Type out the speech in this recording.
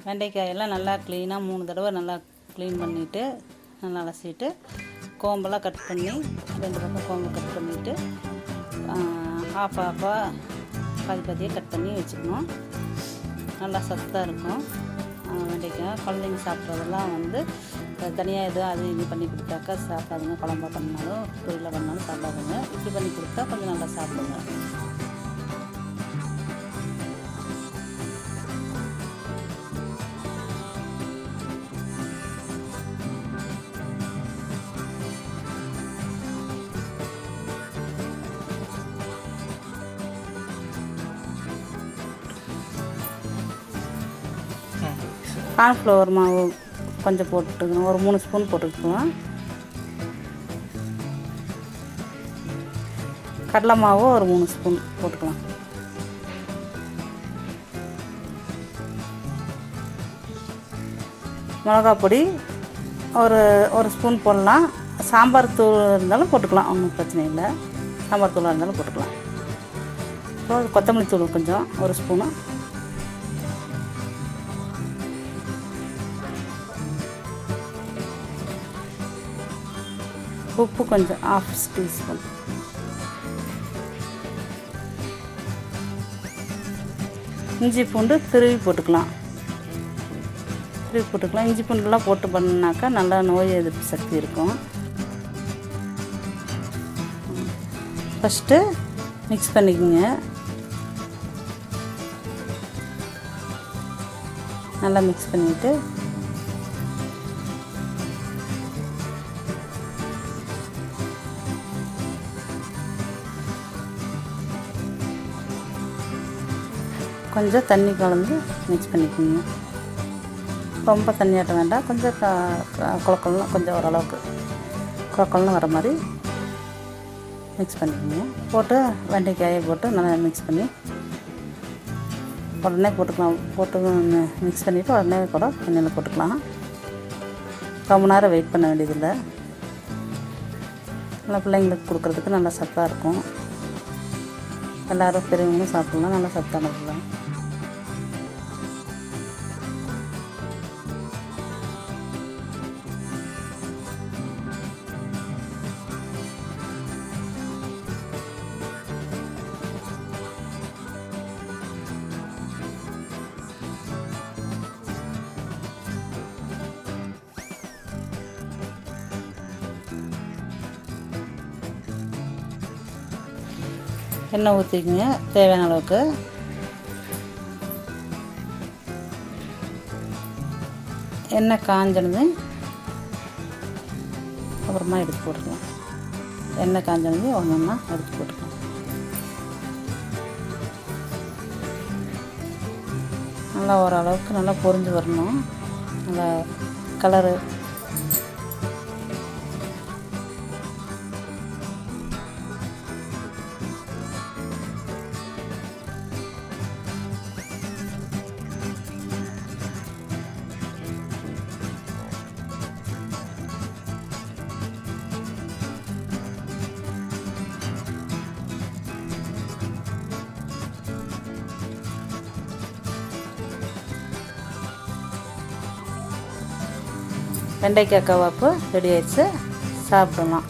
வெண்டைக்காயெல்லாம் நல்லா க்ளீனாக 3 தடவை நல்லா க்ளீன் பண்ணிவிட்டு நல்லா அலசிட்டு கோம்பெல்லாம் கட் பண்ணி 2 பக்கம் கோம்பு கட் பண்ணிவிட்டு ஆஃபாக பாதியாக கட் பண்ணி வச்சுக்கணும். நல்லா சத்தாக இருக்கும் வெண்டைக்காய். குழந்தைங்க சாப்பிட்றதெல்லாம் வந்து தனியாக எதுவும் அது இது பண்ணி கொடுத்தாக்கா சாப்பிடாதுங்க. குழம்பா பண்ணாலும் பொரியலாக பண்ணாலும் சாப்பிடாதுங்க. இப்படி பண்ணி கொடுத்தா கொஞ்சம் நல்லா சாப்பிடுங்க. கார்ன்ஃப்ளவர் மாவு கொஞ்சம் போட்டுக்கணும். ஒரு 3 ஸ்பூன் போட்டுக்கலாம். கடலை மாவு ஒரு 3 ஸ்பூன் போட்டுக்கலாம். மிளகாய் பொடி ஒரு ஸ்பூன் போடலாம். சாம்பார் தூள் இருந்தாலும் போட்டுக்கலாம், ஒன்றும் பிரச்சனை இல்லை. சாம்பார் தூளாக இருந்தாலும் போட்டுக்கலாம். அப்புறம் கொத்தமல்லி தூள் கொஞ்சம் 1 ஸ்பூனு. உப்பு கொஞ்சம் 1/2 டீஸ்பூன். இஞ்சி பூண்டு திருவி போட்டுக்கலாம். இஞ்சி பூண்டுலாம் போட்டு பண்ணினாக்கா நல்லா நோய் எதிர்ப்பு சக்தி இருக்கும். ஃபஸ்ட்டு மிக்ஸ் பண்ணிக்கோங்க. நல்லா மிக்ஸ் பண்ணிவிட்டு கொஞ்சம் தண்ணி கலந்து மிக்ஸ் பண்ணிக்கோங்க. ரொம்ப தண்ணியாட்ட வேண்டாம், கொஞ்சம் குழக்கல்லாம் கொஞ்சம் ஓரளவுக்கு குழக்கல்லாம் வர மாதிரி மிக்ஸ் பண்ணிக்கோங்க. போட்டு வெண்டைக்காயை போட்டு நல்லா மிக்ஸ் பண்ணி உடனே போட்டுக்கலாம். மிக்ஸ் பண்ணிவிட்டு உடனே கூட எண்ணெயில் போட்டுக்கலாம். ரொம்ப நேரம் வெயிட் பண்ண வேண்டியதில்லை. நல்லா பிள்ளைங்களுக்கு கொடுக்குறதுக்கு நல்லா சத்தாக இருக்கும். எல்லோரும் பெரியவங்களும் சாப்பிட்லாம், நல்லா சத்தானது தான். எண்ணெய் ஊற்றிக்கங்க தேவையான அளவுக்கு. எண்ணெய் காஞ்சனது அப்புறமா எடுத்து போட்டுக்கலாம். எண்ணெய் காஞ்சனது ஒன்றா எடுத்து போட்டுக்கலாம். நல்லா ஓரளவுக்கு நல்லா பொரிஞ்சு வரணும். நல்லா கலரு வெண்டைக்காய் கவாப்பு ரெடி ஆயிடுச்சு. சாப்பிடலாம்.